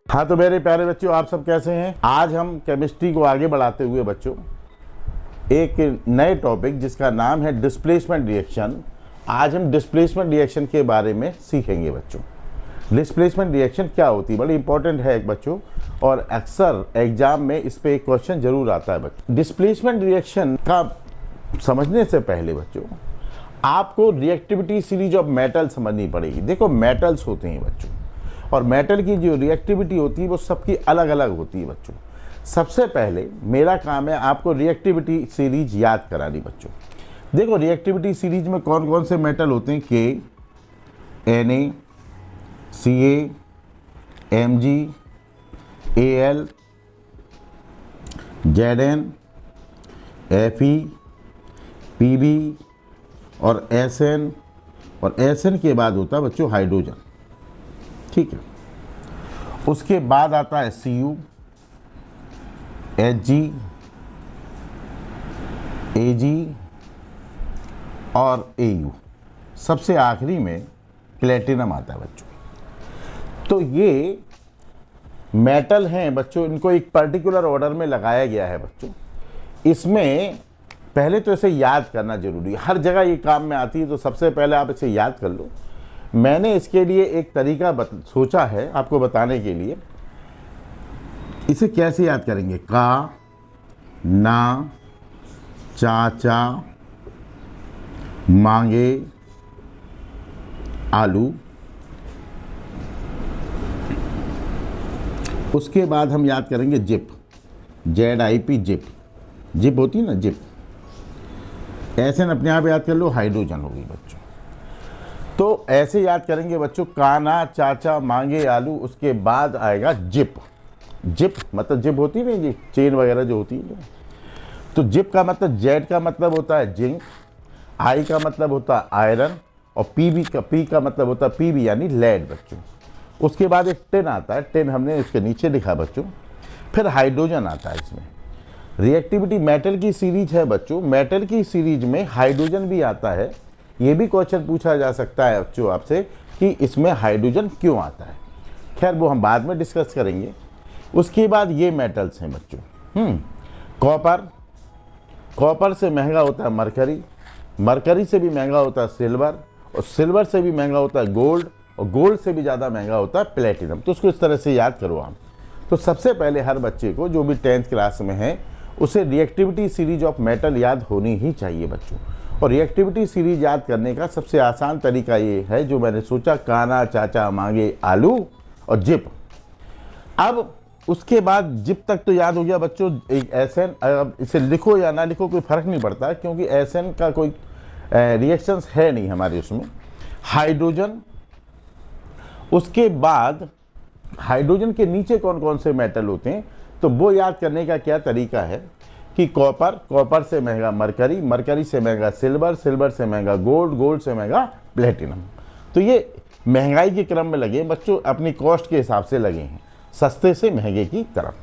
हाँ तो मेरे प्यारे बच्चों, आप सब कैसे हैं। आज हम केमिस्ट्री को आगे बढ़ाते हुए बच्चों एक नए टॉपिक जिसका नाम है डिस्प्लेसमेंट रिएक्शन। आज हम डिस्प्लेसमेंट रिएक्शन के बारे में सीखेंगे बच्चों। डिस्प्लेसमेंट रिएक्शन क्या होती है, बड़ी इंपॉर्टेंट है एक बच्चों, और अक्सर एग्जाम में इस पे एक क्वेश्चन जरूर आता है बच्चों। डिस्प्लेसमेंट रिएक्शन का समझने से पहले बच्चों आपको रिएक्टिविटी सीरीज ऑफ मेटल समझनी पड़ेगी। देखो मेटल्स होते हैं बच्चों, और मेटल की जो रिएक्टिविटी होती है वो सबकी अलग अलग होती है बच्चों। सबसे पहले मेरा काम है आपको रिएक्टिविटी सीरीज याद करानी बच्चों। देखो रिएक्टिविटी सीरीज में कौन कौन से मेटल होते हैं, के, Na, Ca, Mg, Al, Zn, Fe, Pb और Sn, और Sn के बाद होता है बच्चों हाइड्रोजन। ठीक है, उसके बाद आता है Cu, Hg, Ag और Au। सबसे आखिरी में प्लेटिनम आता है बच्चों। तो ये मेटल हैं बच्चों, इनको एक पर्टिकुलर ऑर्डर में लगाया गया है बच्चों। इसमें पहले तो इसे याद करना जरूरी है, हर जगह ये काम में आती है, तो सबसे पहले आप इसे याद कर लो। मैंने इसके लिए एक तरीका सोचा है आपको बताने के लिए। इसे कैसे याद करेंगे, का, ना, चाचा, मांगे, आलू। उसके बाद हम याद करेंगे जिप, ZIP, जिप। जिप होती है ना, जिप। ऐसे अपने आप याद कर लो, हाइड्रोजन होगी बच्चों। तो ऐसे याद करेंगे बच्चों, काना, चाचा, मांगे, आलू। उसके बाद आएगा जिप। जिप मतलब जिप होती है ना, ये चेन वगैरह जो होती है। तो जिप का मतलब, जेड का मतलब होता है जिंक, आई का मतलब होता है आयरन, और पी का मतलब होता है पीबी यानी लेड बच्चों। उसके बाद एक टिन आता है, टिन हमने इसके नीचे लिखा बच्चों। फिर हाइड्रोजन आता है इसमें। रिएक्टिविटी मेटल की सीरीज है बच्चों, मेटल की सीरीज में हाइड्रोजन भी आता है। ये भी क्वेश्चन पूछा जा सकता है बच्चों आपसे कि इसमें हाइड्रोजन क्यों आता है। खैर वो हम बाद में डिस्कस करेंगे। उसके बाद ये मेटल्स हैं बच्चों, कॉपर। कॉपर से महंगा होता है मरकरी, मरकरी से भी महंगा होता है सिल्वर, और सिल्वर से भी महंगा होता है गोल्ड, और गोल्ड से भी ज़्यादा महंगा होता है प्लेटिनम। तो उसको इस तरह से याद करो आप। तो सबसे पहले हर बच्चे को जो भी 10th क्लास में है उसे रिएक्टिविटी सीरीज ऑफ मेटल याद होनी ही चाहिए बच्चों। और रिएक्टिविटी सीरीज याद करने का सबसे आसान तरीका ये है जो मैंने सोचा, काना, चाचा, मांगे, आलू और जिप। अब उसके बाद जिप तक तो याद हो गया बच्चों। एक एसएन, अब इसे लिखो या ना लिखो कोई फर्क नहीं पड़ता है, क्योंकि एसएन का कोई रिएक्शंस है नहीं हमारे उसमें। हाइड्रोजन, उसके बाद हाइड्रोजन के नीचे कौन कौन से मेटल होते हैं, तो वो याद करने का क्या तरीका है कि कॉपर, कॉपर से महंगा मरकरी, मरकरी से महंगा सिल्वर, सिल्वर से महंगा गोल्ड, गोल्ड से महंगा प्लेटिनम। तो ये महंगाई के क्रम में लगे बच्चों, अपनी कॉस्ट के हिसाब से लगे हैं, सस्ते से महंगे की तरफ।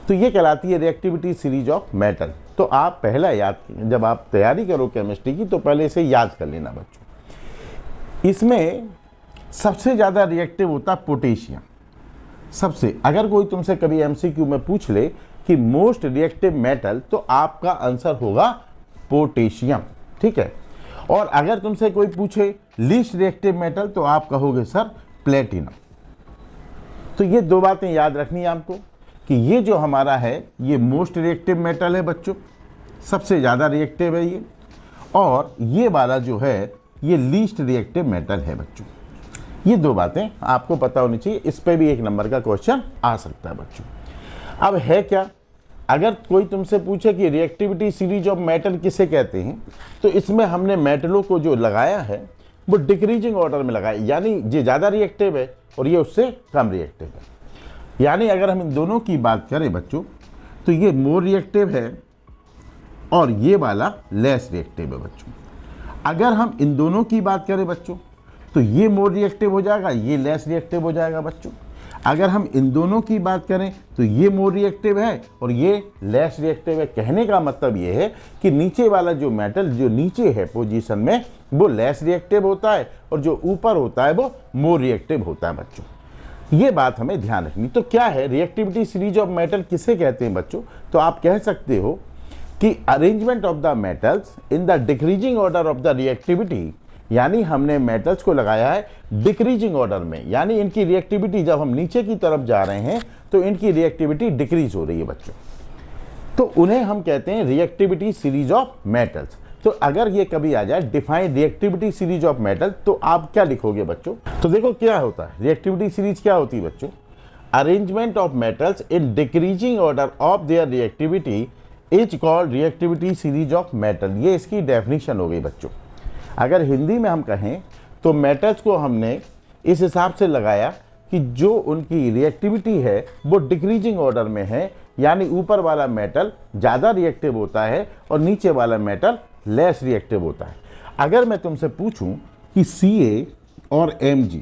तो ये कहलाती है रिएक्टिविटी सीरीज ऑफ मेटल। तो आप पहला याद, जब आप तैयारी करो केमिस्ट्री की तो पहले इसे याद कर लेना बच्चों। इसमें सबसे ज़्यादा रिएक्टिव होता है पोटेशियम। सबसे, अगर कोई तुमसे कभी एमसीक्यू में पूछ ले कि मोस्ट रिएक्टिव मेटल, तो आपका आंसर होगा पोटेशियम। ठीक है, और अगर तुमसे कोई पूछे लीस्ट रिएक्टिव मेटल, तो आप कहोगे सर प्लेटिनम। तो ये दो बातें याद रखनी है आपको कि ये जो हमारा है ये मोस्ट रिएक्टिव मेटल है बच्चों, सबसे ज़्यादा रिएक्टिव है ये, और ये वाला जो है ये लीस्ट रिएक्टिव मेटल है बच्चों। ये दो बातें आपको पता होनी चाहिए। इस पे भी 1 नंबर का क्वेश्चन आ सकता है बच्चों। अब है क्या, अगर कोई तुमसे पूछे कि रिएक्टिविटी सीरीज ऑफ मेटल किसे कहते हैं, तो इसमें हमने मेटलों को जो लगाया है वो डिक्रीजिंग ऑर्डर में लगाया, यानी ये ज़्यादा रिएक्टिव है और ये उससे कम रिएक्टिव है। यानी अगर हम इन दोनों की बात करें बच्चों, तो ये मोर रिएक्टिव है और ये वाला लेस रिएक्टिव है बच्चों। अगर हम इन दोनों की बात करें बच्चों, तो ये मोर रिएक्टिव हो जाएगा, ये लेस रिएक्टिव हो जाएगा बच्चों। अगर हम इन दोनों की बात करें तो ये मोर रिएक्टिव है और ये लेस रिएक्टिव है। कहने का मतलब ये है कि नीचे वाला जो मेटल जो नीचे है पोजीशन में वो लेस रिएक्टिव होता है और जो ऊपर होता है वो मोर रिएक्टिव होता है बच्चों। ये बात हमें ध्यान रखनी। तो क्या है रिएक्टिविटी सीरीज ऑफ मेटल किसे कहते हैं बच्चों? तो आप कह सकते हो कि arrangement of the metals in the decreasing order of the reactivity, यानी हमने मेटल्स को लगाया है डिक्रीजिंग ऑर्डर में, यानी इनकी रिएक्टिविटी जब हम नीचे की तरफ जा रहे हैं तो इनकी रिएक्टिविटी डिक्रीज हो रही है बच्चों, तो उन्हें हम कहते हैं रिएक्टिविटी सीरीज ऑफ मेटल्स। तो अगर ये कभी आ जाए define reactivity series of metal, तो आप क्या लिखोगे बच्चों? तो देखो क्या होता है, रिएक्टिविटी सीरीज क्या होती है बच्चों? Arrangement of metals in decreasing order of their reactivity is called reactivity series of metal. ये इसकी डेफिनेशन हो गई बच्चों। अगर हिंदी में हम कहें तो मेटल्स को हमने इस हिसाब से लगाया कि जो उनकी रिएक्टिविटी है वो डिक्रीजिंग ऑर्डर में है, यानी ऊपर वाला मेटल ज़्यादा रिएक्टिव होता है और नीचे वाला मेटल लेस रिएक्टिव होता है। अगर मैं तुमसे पूछूं कि Ca और Mg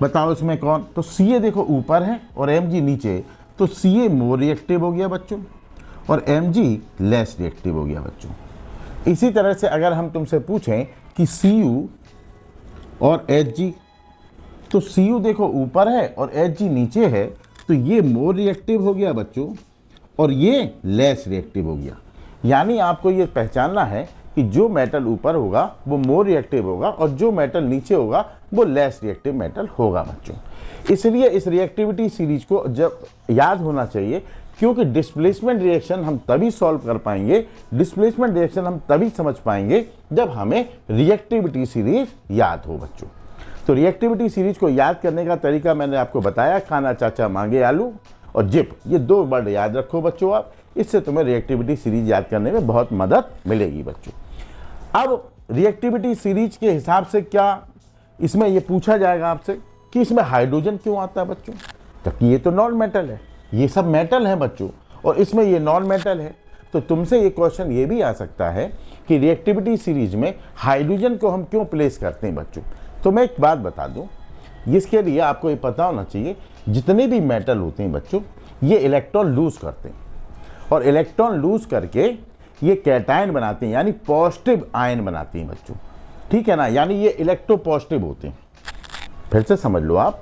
बताओ इसमें कौन, तो Ca देखो ऊपर है और Mg नीचे है, तो Ca मोर रिएक्टिव हो गया बच्चों और Mg लेस रिएक्टिव हो गया बच्चों। इसी तरह से अगर हम तुमसे पूछें कि Cu और Hg, तो Cu देखो ऊपर है और Hg नीचे है, तो ये मोर रिएक्टिव हो गया बच्चों और ये लेस रिएक्टिव हो गया। यानी आपको ये पहचानना है कि जो मेटल ऊपर होगा वो मोर रिएक्टिव होगा और जो मेटल नीचे होगा वो लेस रिएक्टिव मेटल होगा बच्चों। इसलिए इस रिएक्टिविटी सीरीज को जब याद होना चाहिए, क्योंकि डिस्प्लेसमेंट रिएक्शन हम तभी सॉल्व कर पाएंगे, डिस्प्लेसमेंट रिएक्शन हम तभी समझ पाएंगे जब हमें रिएक्टिविटी सीरीज याद हो बच्चों। तो रिएक्टिविटी सीरीज को याद करने का तरीका मैंने आपको बताया, खाना चाचा मांगे आलू और जिप, ये दो वर्ड याद रखो बच्चों आप, इससे तुम्हें रिएक्टिविटी सीरीज याद करने में बहुत मदद मिलेगी बच्चों। अब रिएक्टिविटी सीरीज के हिसाब से क्या इसमें ये पूछा जाएगा आपसे कि इसमें हाइड्रोजन क्यों आता है बच्चों, जबकि ये तो नॉन मेटल है, ये सब मेटल है बच्चों और इसमें ये नॉन मेटल है। तो तुमसे ये क्वेश्चन ये भी आ सकता है कि रिएक्टिविटी सीरीज में हाइड्रोजन को हम क्यों प्लेस करते हैं बच्चों। तो मैं एक बात बता दूं, इसके लिए आपको ये पता होना चाहिए जितने भी मेटल होते हैं बच्चों ये इलेक्ट्रॉन लूज करते हैं और इलेक्ट्रॉन लूज करके ये कैटायन बनाते हैं, यानी पॉजिटिव आयन बनाते हैं बच्चों, ठीक है ना, यानी ये इलेक्ट्रो पॉजिटिव होते हैं। फिर से समझ लो आप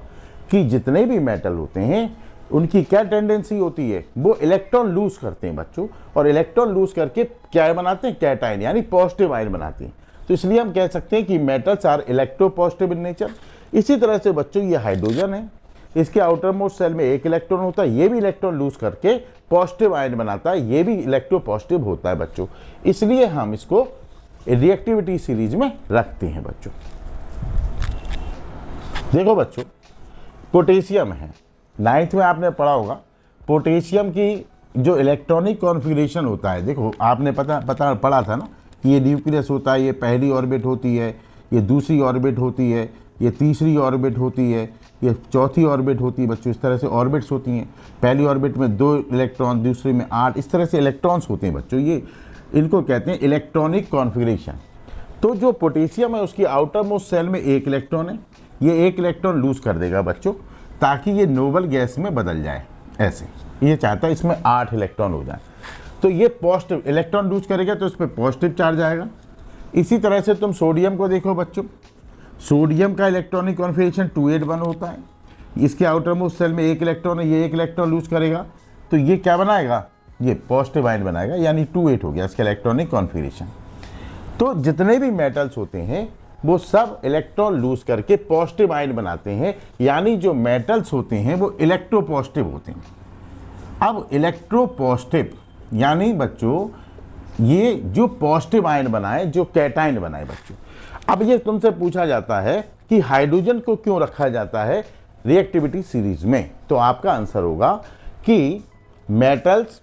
कि जितने भी मेटल होते हैं उनकी क्या टेंडेंसी होती है, वो इलेक्ट्रॉन लूज करते हैं बच्चों और इलेक्ट्रॉन लूज करके क्या बनाते हैं, कैटायन यानी पॉजिटिव आयन बनाते हैं। तो इसलिए हम कह सकते हैं कि metals are electro positive in nature. इसी तरह से बच्चों ये हाइड्रोजन है, इसके आउटर मोस्ट सेल में एक इलेक्ट्रॉन होता है, ये भी इलेक्ट्रॉन लूज करके पॉजिटिव आयन बनाता है, ये भी इलेक्ट्रो पॉजिटिव होता है बच्चों, इसलिए हम इसको रिएक्टिविटी सीरीज में रखते हैं बच्चों। देखो बच्चों पोटेशियम है, 9th में आपने पढ़ा होगा पोटेशियम की जो इलेक्ट्रॉनिक कॉन्फ़िगरेशन होता है। देखो आपने पढ़ा था ना कि ये न्यूक्लियस होता है, ये पहली ऑर्बिट होती है, ये दूसरी ऑर्बिट होती है, ये तीसरी ऑर्बिट होती है, ये चौथी ऑर्बिट होती है बच्चों। इस तरह से ऑर्बिट्स होती हैं, पहली ऑर्बिट में 2 इलेक्ट्रॉन, दूसरी में 8, इस तरह से इलेक्ट्रॉन्स होते हैं बच्चों। ये इनको कहते हैं इलेक्ट्रॉनिक कॉन्फ़िगरेशन। तो जो पोटेशियम है उसकी आउटर मोस्ट सेल में एक इलेक्ट्रॉन है, ये एक इलेक्ट्रॉन लूज कर देगा बच्चों ताकि ये नोबल गैस में बदल जाए, ऐसे ये चाहता है इसमें 8 इलेक्ट्रॉन हो जाए। तो ये पॉजिटिव इलेक्ट्रॉन लूज करेगा तो इस पर पॉजिटिव चार्ज आएगा। इसी तरह से तुम सोडियम को देखो बच्चों, सोडियम का इलेक्ट्रॉनिक कॉन्फ़िगरेशन 281 होता है, इसके आउटर मोस्ट सेल में एक इलेक्ट्रॉन है, ये एक इलेक्ट्रॉन लूज करेगा तो ये क्या बनाएगा, ये पॉजिटिव आयन बनाएगा, यानी 28 हो गया इसका इलेक्ट्रॉनिक कॉन्फ़िगरेशन। तो जितने भी मेटल्स होते हैं वो सब इलेक्ट्रॉन लूज करके पॉजिटिव आयन बनाते हैं, यानी जो मेटल्स होते हैं वो इलेक्ट्रो पॉजिटिव होते हैं। अब इलेक्ट्रो पॉजिटिव यानी बच्चों ये जो पॉजिटिव आयन बनाए, जो कैटायन बनाए बच्चों। अब ये तुमसे पूछा जाता है कि हाइड्रोजन को क्यों रखा जाता है रिएक्टिविटी सीरीज में, तो आपका आंसर होगा कि मेटल्स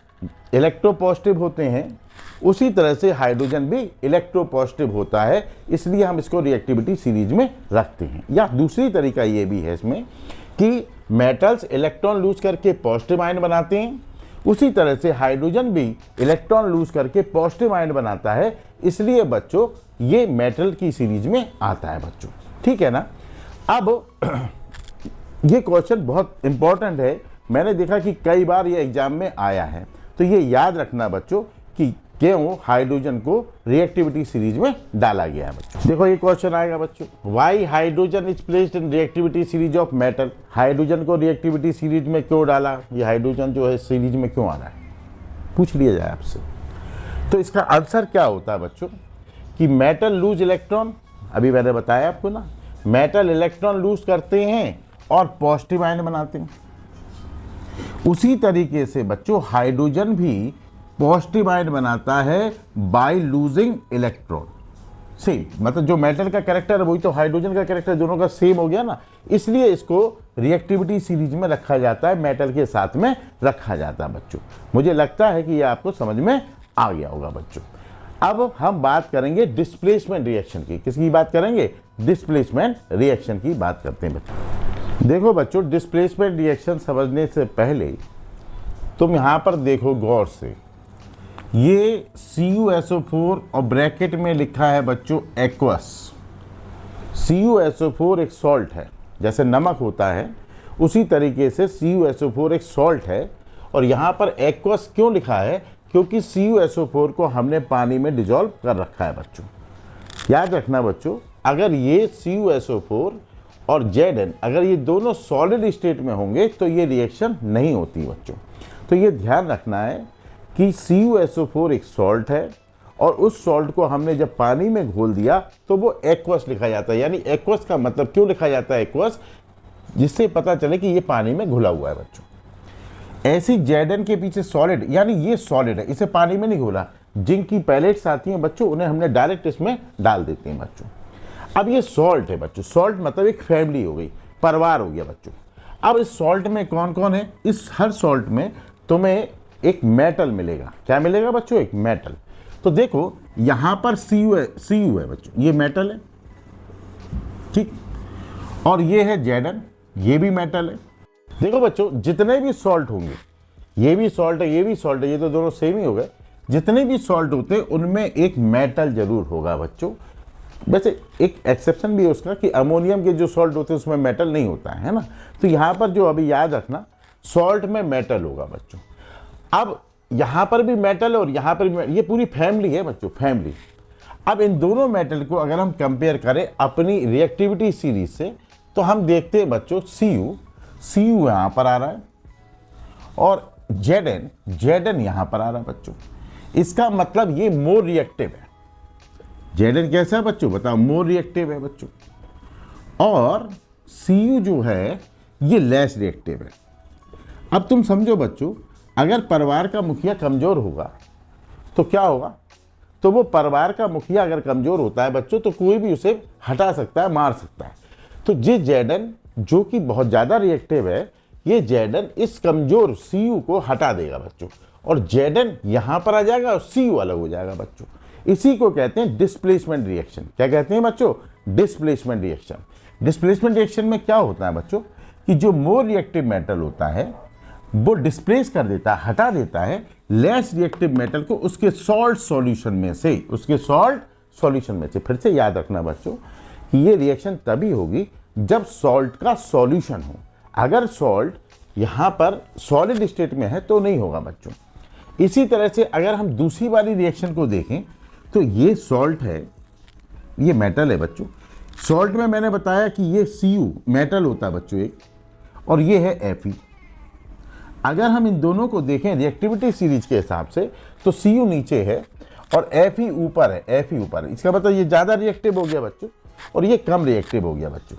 इलेक्ट्रो पॉजिटिव होते हैं, उसी तरह से हाइड्रोजन भी इलेक्ट्रो पॉजिटिव होता है, इसलिए हम इसको रिएक्टिविटी सीरीज में रखते हैं। या दूसरी तरीका ये भी है इसमें कि मेटल्स इलेक्ट्रॉन लूज करके पॉजिटिव आयन बनाते हैं, उसी तरह से हाइड्रोजन भी इलेक्ट्रॉन लूज करके पॉजिटिव आयन बनाता है, इसलिए बच्चों ये मेटल की सीरीज में आता है बच्चों, ठीक है ना। अब ये क्वेश्चन बहुत इंपॉर्टेंट है, मैंने देखा कि कई बार ये एग्जाम में आया है, तो ये याद रखना बच्चों कि क्यों हाइड्रोजन को रिएक्टिविटी सीरीज में डाला गया है बच्चों। देखो ये क्वेश्चन आएगा बच्चों, Y hydrogen is placed in reactivity series of metal. Hydrogen को रिएक्टिविटी सीरीज में क्यों डाला, ये हाइड्रोजन जो है सीरीज में क्यों आ रहा है, पूछ लिया जाए आपसे। तो इसका आंसर क्या होता है बच्चों कि मेटल लूज इलेक्ट्रॉन, अभी मैंने बताया आपको ना, मेटल इलेक्ट्रॉन लूज करते हैं और पॉजिटिव आयन बनाते हैं। उसी तरीके से बच्चों हाइड्रोजन भी पॉजिटिव आयन बनाता है बाय लूजिंग इलेक्ट्रॉन। सेम, मतलब जो मेटल का कैरेक्टर है वही तो हाइड्रोजन का कैरेक्टर, दोनों का सेम हो गया ना, इसलिए इसको रिएक्टिविटी सीरीज में रखा जाता है, मेटल के साथ में रखा जाता है बच्चों। मुझे लगता है कि ये आपको समझ में आ गया होगा बच्चों। अब हम बात करेंगे डिस्प्लेसमेंट रिएक्शन की। किसकी बात करेंगे, डिस्प्लेसमेंट रिएक्शन की बात करते हैं बच्चों। देखो बच्चों, डिस्प्लेसमेंट रिएक्शन समझने से पहले तुम यहां पर देखो गौर से, ये CuSO4 और ब्रैकेट में लिखा है बच्चों एक्वस। CuSO4 एक सॉल्ट है, जैसे नमक होता है उसी तरीके से CuSO4 एक सॉल्ट है। और यहाँ पर एक्वस क्यों लिखा है, क्योंकि CuSO4 को हमने पानी में डिजॉल्व कर रखा है बच्चों। याद रखना बच्चों, अगर ये CuSO4 और Zn अगर ये दोनों सॉलिड स्टेट में होंगे तो ये रिएक्शन नहीं होती बच्चों। तो ये ध्यान रखना है कि CuSO4 एक सॉल्ट है और उस सॉल्ट को हमने जब पानी में घोल दिया तो वो एक्वस लिखा जाता है। यानी एक्वस का मतलब क्यों लिखा जाता है एक्वस, जिससे पता चले कि ये पानी में घुला हुआ है बच्चों। ऐसी Zn के पीछे सॉलिड, यानी ये सॉलिड है, इसे पानी में नहीं घोला। जिंक की पैलेट्स आती हैं बच्चों, उन्हें हमने डायरेक्ट इसमें डाल देते हैं बच्चों। अब ये सॉल्ट है बच्चों, सॉल्ट मतलब एक फैमिली हो गई, परिवार हो गया बच्चों। अब इस सॉल्ट में कौन कौन है, इस हर सॉल्ट में तुम्हें एक मेटल मिलेगा। क्या मिलेगा बच्चों, एक मेटल। तो देखो यहां पर Cu है बच्चों, ये मेटल है, ठीक, और ये है Zn, ये भी मेटल है। देखो बच्चों, जितने भी सॉल्ट होंगे, ये भी सॉल्ट है, ये भी सॉल्ट है, ये तो दोनों सेम ही हो गए। जितने भी सॉल्ट होते हैं उनमें एक मेटल जरूर होगा बच्चों। वैसे एक एक्सेप्शन भी है उसका कि अमोनियम के जो सॉल्ट होते हैं उसमें मेटल नहीं होता है ना। तो यहाँ पर जो अभी याद रखना, सॉल्ट में मेटल होगा बच्चों। अब यहाँ पर भी मेटल है और यहाँ पर भी, ये पूरी फैमिली है बच्चों, फैमिली। अब इन दोनों मेटल को अगर हम कंपेयर करें अपनी रिएक्टिविटी सीरीज से, तो हम देखते हैं बच्चों Cu यहाँ पर आ रहा है और Zn यहाँ पर आ रहा है बच्चों। इसका मतलब ये मोर रिएक्टिव है। Zn कैसा है बच्चों, बताओ, मोर रिएक्टिव है बच्चों। और Cu जो है ये लेस रिएक्टिव है। अब तुम समझो बच्चों, अगर परिवार का मुखिया कमजोर होगा तो क्या होगा, तो वो परिवार का मुखिया अगर कमजोर होता है बच्चों तो कोई भी उसे हटा सकता है, मार सकता है। तो ये Zn जो कि बहुत ज्यादा रिएक्टिव है, ये Zn इस कमजोर Cu को हटा देगा बच्चों, और Zn यहां पर आ जाएगा और Cu अलग हो जाएगा बच्चों। इसी को कहते हैं डिस्प्लेसमेंट रिएक्शन। क्या कहते हैं बच्चों, डिस्प्लेसमेंट रिएक्शन। डिस्प्लेसमेंट रिएक्शन में क्या होता है बच्चों कि जो मोर रिएक्टिव मेटल होता है वो डिस्प्लेस कर देता है, हटा देता है लेस रिएक्टिव मेटल को उसके सॉल्ट सॉल्यूशन में से, उसके सॉल्ट सॉल्यूशन में से। फिर से याद रखना बच्चों कि ये रिएक्शन तभी होगी जब सॉल्ट का सॉल्यूशन हो। अगर सॉल्ट यहाँ पर सॉलिड स्टेट में है तो नहीं होगा बच्चों। इसी तरह से अगर हम दूसरी वाली रिएक्शन को देखें तो ये सॉल्ट है, ये मेटल है बच्चों। सॉल्ट में मैंने बताया कि ये Cu मेटल होता है बच्चों एक, और ये है Fe। अगर हम इन दोनों को देखें रिएक्टिविटी सीरीज के हिसाब से तो Cu नीचे है और Fe ऊपर है, Fe ऊपर है। इसका मतलब ये ज़्यादा रिएक्टिव हो गया बच्चों और ये कम रिएक्टिव हो गया बच्चों।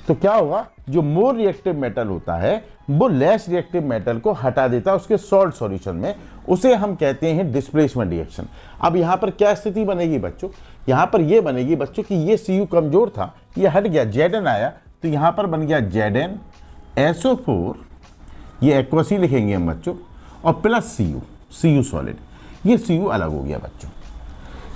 तो क्या होगा, जो मोर रिएक्टिव मेटल होता है वो लेस रिएक्टिव मेटल को हटा देता है उसके सॉल्ट सॉल्यूशन में, उसे हम कहते हैं डिस्प्लेसमेंट रिएक्शन। अब यहाँ पर क्या स्थिति बनेगी बच्चों, यहाँ पर ये बनेगी बच्चों कि ये Cu कमजोर था, ये हट गया, Zn आया, तो यहाँ पर बन गया ZnSO4, ये एक्वसी लिखेंगे हम बच्चों, और प्लस Cu सॉलिड, ये Cu अलग हो गया बच्चों।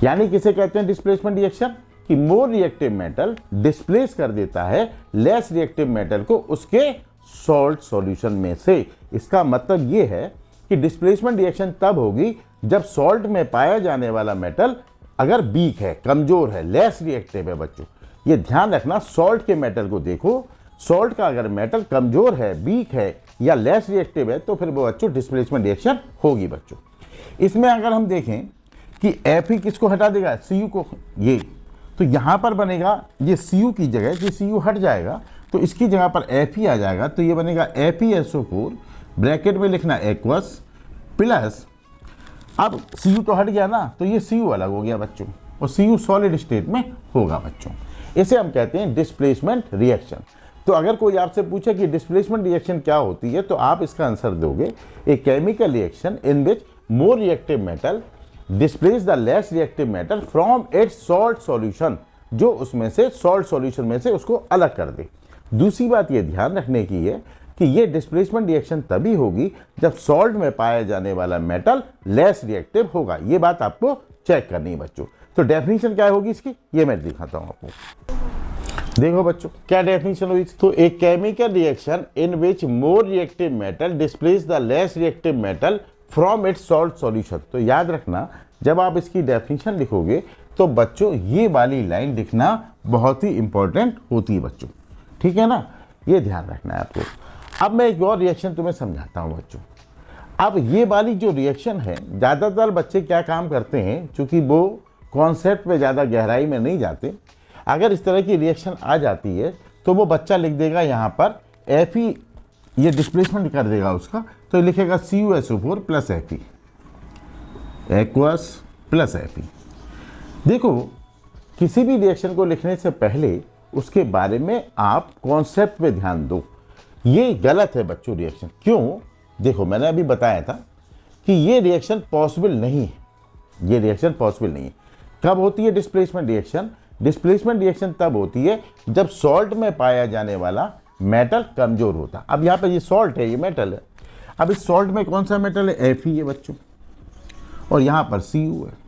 यानी किसे कहते हैं डिस्प्लेसमेंट रिएक्शन, कि मोर रिएक्टिव मेटल डिस्प्लेस कर देता है लेस रिएक्टिव मेटल को उसके सॉल्ट सॉल्यूशन में से। इसका मतलब ये है कि डिस्प्लेसमेंट रिएक्शन तब होगी जब सॉल्ट में पाया जाने वाला मेटल अगर वीक है, कमजोर है, लेस रिएक्टिव है बच्चों। ये ध्यान रखना, सॉल्ट के मेटल को देखो, सॉल्ट का अगर मेटल कमजोर है, वीक है या लेस रिएक्टिव है तो फिर वो बच्चों डिस्प्लेसमेंट रिएक्शन होगी बच्चों। इसमें अगर हम देखें कि Fe किसको हटा देगा, Cu को, ये तो यहाँ पर बनेगा ये Cu की जगह, ये Cu हट जाएगा तो इसकी जगह पर Fe आ जाएगा, तो ये बनेगा FeSO4, ब्रैकेट में लिखना एक्वस प्लस, अब Cu तो हट गया ना, तो ये Cu अलग हो गया बच्चों, और Cu सॉलिड स्टेट में होगा बच्चों। इसे हम कहते हैं डिस्प्लेसमेंट रिएक्शन। तो अगर कोई आपसे पूछे कि डिस्प्लेसमेंट रिएक्शन क्या होती है, तो आप इसका आंसर दोगे ए chemical reaction in which more reactive metal displace the less reactive metal from its salt solution, जो उसमें से सॉल्ट सॉल्यूशन में से उसको अलग कर दे। दूसरी बात ये ध्यान रखने की है कि ये डिस्प्लेसमेंट रिएक्शन तभी होगी जब सॉल्ट में पाया जाने वाला मेटल लेस रिएक्टिव होगा। ये बात आपको चेक करनी है बच्चों। तो डेफिनेशन क्या होगी इसकी, ये मैं दिखाता हूं आपको। देखो बच्चों क्या डेफिनेशन हुई, तो ए chemical reaction in which more reactive metal displace the less reactive metal from its salt solution. तो याद रखना जब आप इसकी डेफिनेशन लिखोगे तो बच्चों ये वाली लाइन लिखना बहुत ही इंपॉर्टेंट होती है बच्चों, ठीक है ना, ये ध्यान रखना है आपको। अब मैं एक और रिएक्शन तुम्हें समझाता हूँ बच्चों। अब ये वाली जो रिएक्शन है, ज़्यादातर बच्चे क्या काम करते हैं, चूँकि वो कॉन्सेप्ट पे ज़्यादा गहराई में नहीं जाते, अगर इस तरह की रिएक्शन आ जाती है तो वो बच्चा लिख देगा यहाँ पर Fe, ये डिस्प्लेसमेंट कर देगा उसका, तो ये लिखेगा CuSO4 plus Fe, aqueous plus Fe। देखो किसी भी रिएक्शन को लिखने से पहले उसके बारे में आप कॉन्सेप्ट पे ध्यान दो। ये गलत है बच्चों रिएक्शन, क्यों, देखो मैंने अभी बताया था कि ये रिएक्शन पॉसिबल नहीं है, ये रिएक्शन पॉसिबल नहीं है। कब होती है डिस्प्लेसमेंट रिएक्शन, डिस्प्लेसमेंट रिएक्शन तब होती है जब सॉल्ट में पाया जाने वाला मेटल कमजोर होता। अब यहाँ पे ये सॉल्ट है, ये मेटल है, अब इस सॉल्ट में कौन सा मेटल है, Fe है बच्चों, और यहाँ पर Cu है।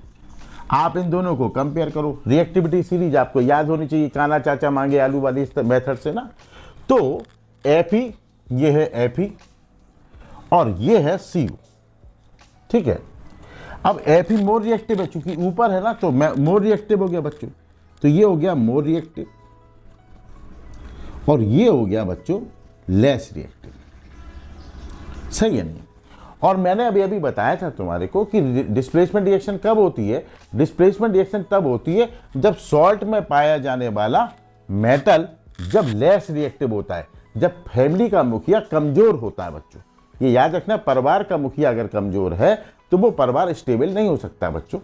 आप इन दोनों को कंपेयर करो, रिएक्टिविटी सीरीज आपको याद होनी चाहिए, काना चाचा मांगे आलू वाली इस मेथड से ना। तो Fe, ये है Fe और ये है Cu, ठीक है। अब Fe मोर रिएक्टिव है, चूंकि ऊपर है ना, तो मोर रिएक्टिव हो गया बच्चों, तो ये हो गया मोर रिएक्टिव और ये हो गया बच्चों लेस रिएक्टिव, सही है नहीं। और मैंने अभी बताया था तुम्हारे को कि डिस्प्लेसमेंट रिएक्शन कब होती है, डिस्प्लेसमेंट रिएक्शन तब होती है जब सॉल्ट में पाया जाने वाला मेटल जब लेस रिएक्टिव होता है, जब फैमिली का मुखिया कमजोर होता है बच्चों। ये याद रखना, परिवार का मुखिया अगर कमजोर है तो वो परिवार स्टेबल नहीं हो सकता बच्चों।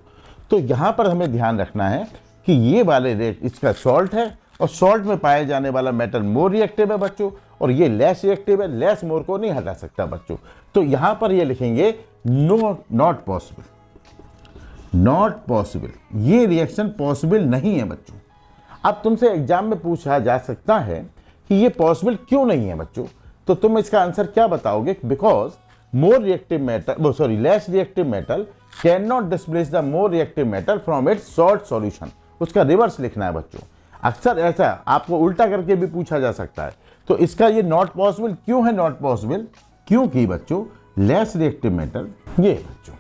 तो यहाँ पर हमें ध्यान रखना है कि ये वाले रेट इसका सॉल्ट है और सॉल्ट में पाए जाने वाला मेटल मोर रिएक्टिव है बच्चों, और ये लेस रिएक्टिव है, लेस मोर को नहीं हटा सकता बच्चों। तो यहाँ पर ये लिखेंगे नॉट पॉसिबल, नॉट पॉसिबल, ये रिएक्शन पॉसिबल नहीं है बच्चों। अब तुमसे एग्जाम में पूछा जा सकता है कि ये पॉसिबल क्यों नहीं है बच्चों, तो तुम इसका आंसर क्या बताओगे, because more reactive metal, sorry less reactive metal can not displace the more reactive metal from its salt solution. उसका रिवर्स लिखना है बच्चों, अक्सर ऐसा आपको उल्टा करके भी पूछा जा सकता है। तो इसका ये नॉट पॉसिबल क्यों है, नॉट पॉसिबल क्योंकि बच्चों लेस रिएक्टिव मेटल, ये बच्चों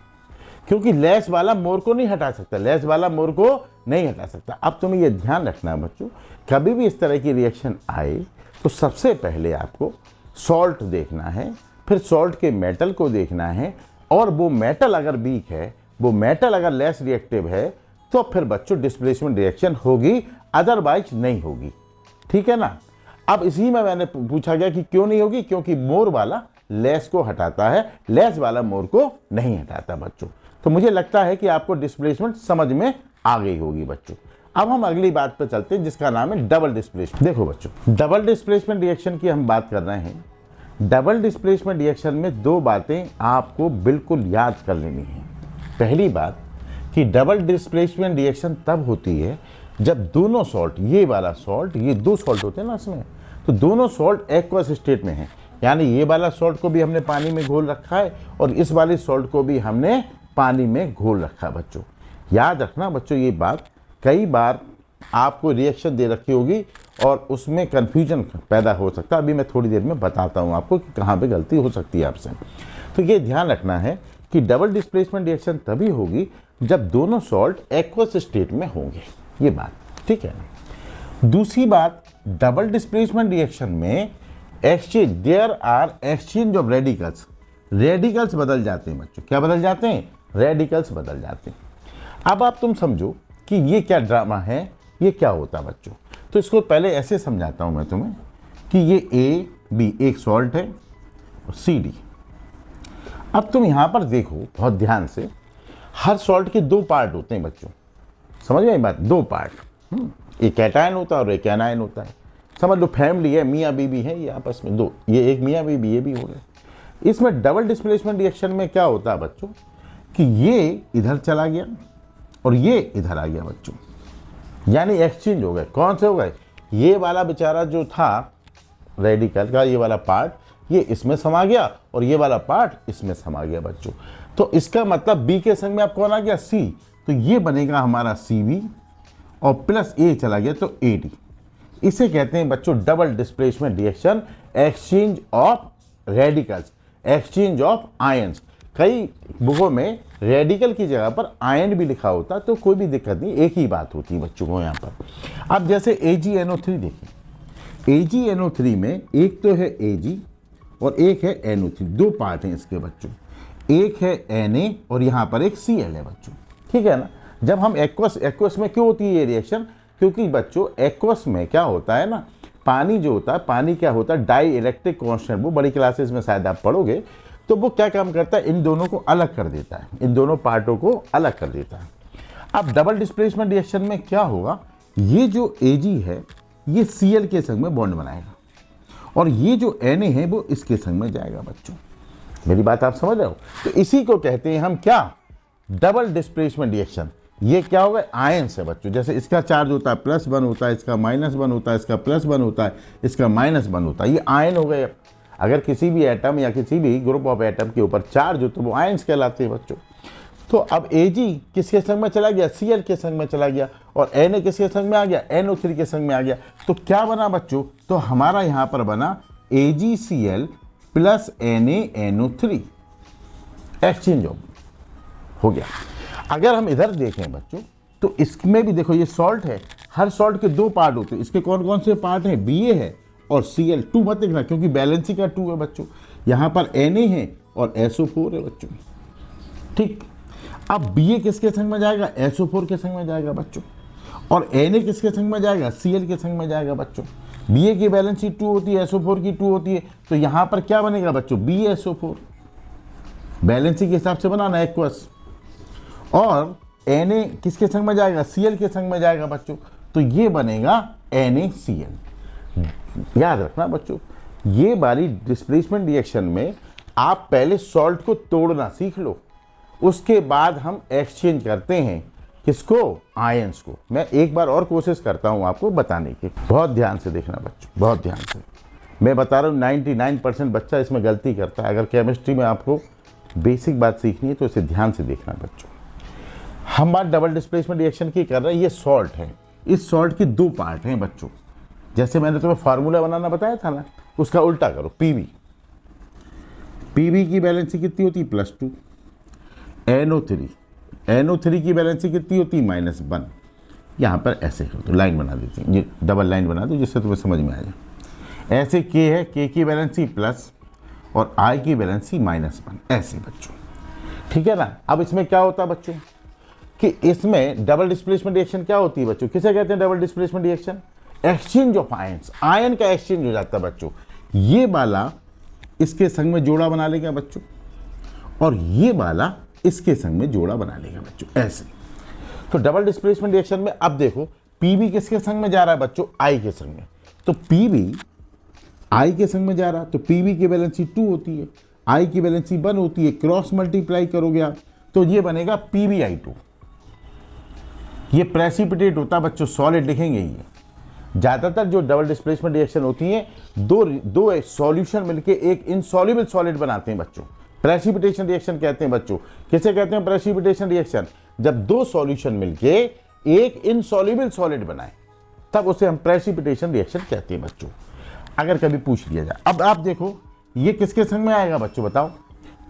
क्योंकि लेस वाला मोर को नहीं हटा सकता, लेस वाला मोर को नहीं हटा सकता। अब तुम्हें ये ध्यान रखना है बच्चों, कभी भी इस तरह की रिएक्शन आए तो सबसे पहले आपको सॉल्ट देखना है, फिर सॉल्ट के मेटल को देखना है, और वो मेटल अगर वीक है, वो मेटल अगर लेस रिएक्टिव है, तो फिर बच्चों डिस्प्लेसमेंट रिएक्शन होगी, अदरवाइज नहीं होगी, ठीक है ना। अब इसी में मैंने पूछा गया कि क्यों नहीं होगी, क्योंकि मोर वाला लेस को हटाता है, लेस वाला मोर को नहीं हटाता बच्चों। तो मुझे लगता है कि आपको डिस्प्लेसमेंट समझ में आ गई होगी बच्चों। अब हम अगली बात पर चलते हैं जिसका नाम है डबल डिस्प्लेसमेंट। देखो बच्चों, डबल डिस्प्लेसमेंट रिएक्शन की हम बात कर रहे हैं। डबल डिस्प्लेसमेंट रिएक्शन में दो बातें आपको बिल्कुल याद कर लेनी है। पहली बात कि डबल डिस्प्लेसमेंट रिएक्शन तब होती है जब दोनों सॉल्ट, ये वाला सॉल्ट, ये दो सॉल्ट होते हैं ना इसमें, तो दोनों सॉल्ट एक्वस स्टेट में हैं, यानी ये वाला सॉल्ट को भी हमने पानी में घोल रखा है और इस वाले सॉल्ट को भी हमने पानी में घोल रखा है बच्चों। याद रखना बच्चों ये बात, कई बार आपको रिएक्शन दे रखी होगी और उसमें कन्फ्यूजन पैदा हो सकता है। अभी मैं थोड़ी देर में बताता हूँ आपको कि कहाँ पे गलती हो सकती है आपसे। तो ये ध्यान रखना है कि डबल डिस्प्लेसमेंट रिएक्शन तभी होगी जब दोनों सॉल्ट एक्वस स्टेट में होंगे, ये बात ठीक है। दूसरी बात, डबल डिस्प्लेसमेंट रिएक्शन में exchange, there are exchange of radicals, radicals बदल जाते हैं बच्चों। क्या बदल जाते हैं, रेडिकल्स बदल जाते हैं। अब आप तुम समझो कि ये क्या ड्रामा है, ये क्या होता है बच्चों। तो इसको पहले ऐसे समझाता हूं मैं तुम्हें कि ये ए बी एक सॉल्ट है और सी डी। अब तुम यहां पर देखो बहुत ध्यान से, हर सॉल्ट के दो पार्ट होते हैं बच्चों, समझ गए बात, दो पार्ट, एक कैटायन होता है और एक एनायन होता है। समझ लो फैमिली है, मियाँ बीबी है, ये आपस में दो, ये एक मियाँ बीबी, ये भी हो गए। इसमें डबल डिस्प्लेसमेंट रिएक्शन में क्या होता है बच्चों कि ये इधर चला गया और ये इधर आ गया बच्चों, यानी एक्सचेंज हो गए। कौन से हो गए? ये वाला बेचारा जो था रेडिकल का, ये वाला पार्ट ये इसमें समा गया और ये वाला पार्ट इसमें समा गया बच्चों। तो इसका मतलब बी के संग में अब कौन आ गया? सी। तो ये बनेगा हमारा सी बी और प्लस ए चला गया तो ए डी। इसे कहते हैं बच्चों double displacement reaction, exchange of radicals, exchange of ions. कई बुकों में रेडिकल की जगह पर आयन भी लिखा होता है, तो कोई भी दिक्कत नहीं, एक ही बात होती है बच्चों को यहाँ पर। अब जैसे AgNO3 देखिए, AgNO3 में एक तो है Ag और एक है NO3, दो पार्ट हैं इसके बच्चों, एक है Na और यहाँ पर एक Cl है बच्चों, ठीक है ना। जब हम एक्वस में क्यों होती है ये रिएक्शन? क्योंकि बच्चों एक्वस में क्या होता है ना, पानी जो होता है, पानी क्या होता है, डाई इलेक्ट्रिक कॉन्स्टेंट, वो बड़ी क्लासेस में शायद आप पढ़ोगे, तो वो क्या काम करता है, इन दोनों को अलग कर देता है, इन दोनों पार्टों को अलग कर देता है। अब डबल डिस्प्लेसमेंट रिएक्शन में क्या होगा, ये जो Ag है ये Cl के संग में बॉन्ड बनाएगा और ये जो Na है वो इसके संग में जाएगा बच्चों। मेरी बात आप समझ रहे हो? तो इसी को कहते हैं हम क्या, डबल डिस्प्लेसमेंट रिएक्शन। ये क्या होगा, आयंस है बच्चों। जैसे इसका चार्ज होता है +1 होता है, इसका -1 होता है, इसका +1 होता है, इसका -1 होता है, ये आयन हो गए। अगर किसी भी एटम या किसी भी ग्रुप ऑफ एटम के ऊपर चार्ज हो तो वो आयंस कहलाते हैं बच्चों। तो अब Ag किसके संग में चला गया, Cl के संग में चला गया, और Na किसके संग में आ गया, NO3 के संग में आ गया। तो क्या बना बच्चों, तो हमारा यहाँ पर बना AgCl प्लस NaNO3, एक्सचेंज हो गया। अगर हम इधर देखें बच्चों तो इसमें भी देखो ये सॉल्ट है, हर सॉल्ट के दो पार्ट होते हैं। इसके कौन कौन से पार्ट हैं, Ba है और Cl। 2 मत देखना क्योंकि बैलेंसी का 2 है बच्चों। यहाँ पर Na है और SO4 है बच्चों, ठीक। अब Ba किसके संग में जाएगा, SO4 के संग में जाएगा बच्चों, और Na किसके संग में जाएगा, Cl के संग में जाएगा बच्चों। Ba की बैलेंसी 2 होती है, SO4 की 2 होती है, तो यहाँ पर क्या बनेगा बच्चों, BaSO4। बैलेंसी के हिसाब से बनाना एक्वस। और Na किसके संग में जाएगा, Cl के संग में जाएगा बच्चों, तो ये बनेगा NaCl। याद रखना बच्चों, ये वाली डिस्प्लेसमेंट रिएक्शन में आप पहले सॉल्ट को तोड़ना सीख लो, उसके बाद हम एक्सचेंज करते हैं किसको, आयंस को। मैं एक बार और कोशिश करता हूं आपको बताने की, बहुत ध्यान से देखना बच्चों, बहुत ध्यान से। मैं बता रहा हूं 99% बच्चा इसमें गलती करता है। अगर केमिस्ट्री में आपको बेसिक बात सीखनी है तो इसे ध्यान से देखना बच्चों। हम बात डबल डिस्प्लेसमेंट रिएक्शन की कर रहे हैं, ये सॉल्ट है, इस सॉल्ट के दो पार्ट हैं बच्चों। जैसे मैंने तुम्हें फार्मूला बनाना बताया था ना, उसका उल्टा करो, पीबी की बैलेंसी कितनी होती है, +2। NO3 की बैलेंसी कितनी होती है, -1। यहाँ पर ऐसे कर दो, लाइन बना देती हैं, ये डबल लाइन बना दो जिससे तुम्हें समझ में आ जाए। ऐसे K है, K की बैलेंसी प्लस और I की बैलेंसी -1, ऐसे बच्चों, ठीक है ना। अब इसमें क्या होता है बच्चों कि इसमें डबल डिस्प्लेसमेंट रिएक्शन क्या होती है बच्चों, किसे कहते हैं double displacement reaction, exchange of ions, ion का एक्सचेंज हो जाता है बच्चों। ये वाला इसके संग में जोड़ा बना लेगा बच्चों, और ये वाला इसके संग में जोड़ा बना लेगा बच्चों, ऐसे। तो डबल डिस्प्लेसमेंट रिएक्शन में अब देखो पीबी किसके संग में जा रहा है बच्चों, आई के संग में। तो पीबी आई के संग में जा रहा है, तो पीबी की बैलेंसी 2 होती है, आई की बैलेंसी 1 होती है, क्रॉस मल्टीप्लाई करोगे आप तो ये बनेगा PbI2। ये प्रेसिपिटेट होता है बच्चों, सॉलिड लिखेंगे ये। ज़्यादातर जो डबल डिस्प्लेसमेंट रिएक्शन होती है, दो सॉल्यूशन मिलके एक इनसॉल्युबल सॉलिड बनाते हैं बच्चों, प्रेसिपिटेशन रिएक्शन कहते हैं बच्चों। किसे कहते हैं प्रेसिपिटेशन रिएक्शन, जब दो सॉल्यूशन मिलके एक इनसॉल्युबल सॉलिड बनाए तब उसे हम प्रेसिपिटेशन रिएक्शन कहते हैं बच्चों, अगर कभी पूछ लिया जाए। अब आप देखो ये किसके संग में आएगा बच्चों बताओ,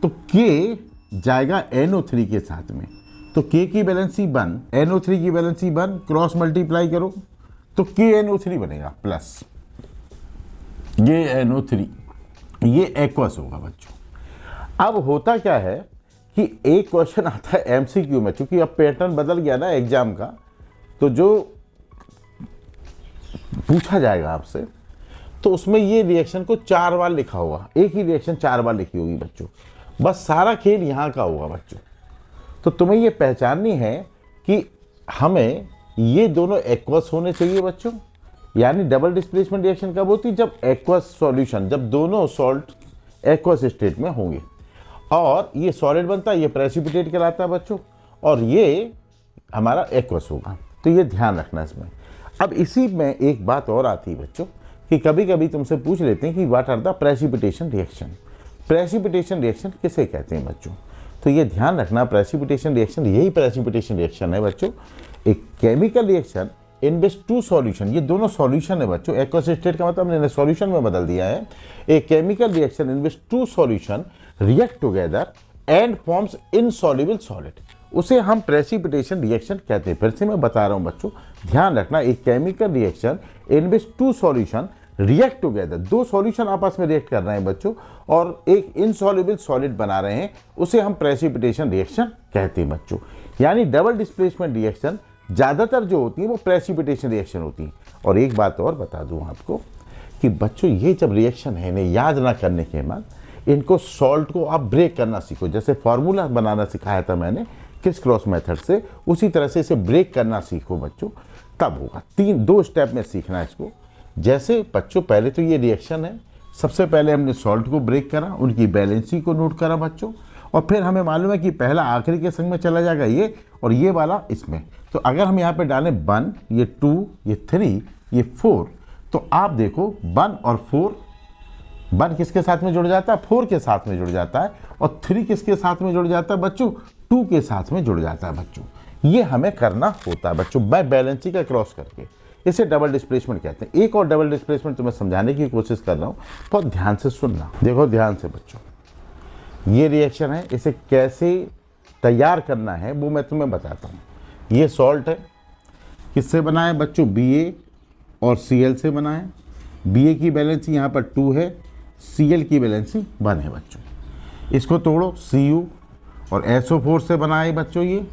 तो K जाएगा NO3 के साथ में, तो K की बैलेंसी 1, NO3 की बैलेंसी 1, क्रॉस मल्टीप्लाई करो तो KNO3 बनेगा प्लस ये NO3, ये एक्वस होगा बच्चों। अब होता क्या है कि एक क्वेश्चन आता है एमसीक्यू में, क्योंकि अब पैटर्न बदल गया ना एग्जाम का, तो जो पूछा जाएगा आपसे तो उसमें ये रिएक्शन को 4 बार लिखा होगा, एक ही रिएक्शन 4 बार लिखी होगी बच्चों। बस सारा खेल यहाँ का होगा बच्चों। तो तुम्हें ये पहचाननी है कि हमें ये दोनों एक्वस होने चाहिए बच्चों। यानी डबल डिस्प्लेसमेंट रिएक्शन कब होती है? जब एक्वस सॉल्यूशन, जब दोनों सॉल्ट एक्वस स्टेट में होंगे और ये सॉलिड बनता है, ये प्रेसिपिटेट कराता है बच्चों, और ये हमारा एक्वस होगा। तो ये ध्यान रखना इसमें। अब इसी में एक बात और आती है बच्चों कि कभी कभी तुमसे पूछ लेते हैं कि what are the precipitation reaction. Precipitation reaction किसे कहते हैं बच्चों? तो ये ध्यान रखना, प्रेसिपिटेशन रिएक्शन, यही प्रेसिपिटेशन रिएक्शन है बच्चों, एक chemical reaction in which two solution, ये दोनों सॉल्यूशन है बच्चों। एक्वस स्टेट का मतलब मैंने सॉल्यूशन में बदल दिया है। A chemical reaction in which two solution react together and forms insoluble solid, उसे हम प्रेसिपिटेशन रिएक्शन कहते हैं। फिर से मैं बता रहा हूं बच्चों, ध्यान रखना, एक chemical reaction in which two solution react together, दो सॉल्यूशन आपस में रिएक्ट कर रहे हैं बच्चों और एक इनसॉल्युबल सॉलिड बना रहे हैं, उसे हम प्रेसिपिटेशन रिएक्शन कहते हैं बच्चों। यानी डबल डिस्प्लेसमेंट रिएक्शन ज़्यादातर जो होती है वो प्रेसिपिटेशन रिएक्शन होती है। और एक बात और बता दूं आपको कि बच्चों ये जब रिएक्शन है इन्हें याद ना करने के बाद इनको सॉल्ट को आप ब्रेक करना सीखो। जैसे फार्मूला बनाना सिखाया था मैंने क्रिस क्रॉस मेथड से, उसी तरह से इसे ब्रेक करना सीखो बच्चों, तब होगा। 2 स्टेप में सीखना है इसको। जैसे बच्चों पहले तो ये रिएक्शन है, सबसे पहले हमने सॉल्ट को ब्रेक करा, उनकी बैलेंसी को नोट करा बच्चों, और फिर हमें मालूम है कि पहला आखिरी के संग में चला जाएगा ये, और ये वाला इसमें। तो अगर हम यहाँ पे डालें 1, ये 2, ये 3, ये 4, तो आप देखो 1 और 4, 1 किसके साथ में जुड़ जाता है? 4 के साथ में जुड़ जाता है। और 3 किसके साथ में जुड़ जाता है बच्चों? 2 के साथ में जुड़ जाता है बच्चों। ये हमें करना होता है बच्चों बाय बैलेंसी का क्रॉस करके। इसे डबल डिस्प्लेसमेंट कहते हैं। एक और डबल डिस्प्लेसमेंट तुम्हें समझाने की कोशिश कर रहा हूँ, बहुत ध्यान से सुनना। देखो ध्यान से बच्चों, ये रिएक्शन है, इसे कैसे तैयार करना है वो मैं तुम्हें बताता हूँ। ये सॉल्ट है, किससे बना है बच्चों? Ba और Cl से बना है। Ba की बैलेंसी यहाँ पर 2 है, Cl की बैलेंसी 1 है बच्चों। इसको तोड़ो, Cu और SO4 से बना है बच्चों ये,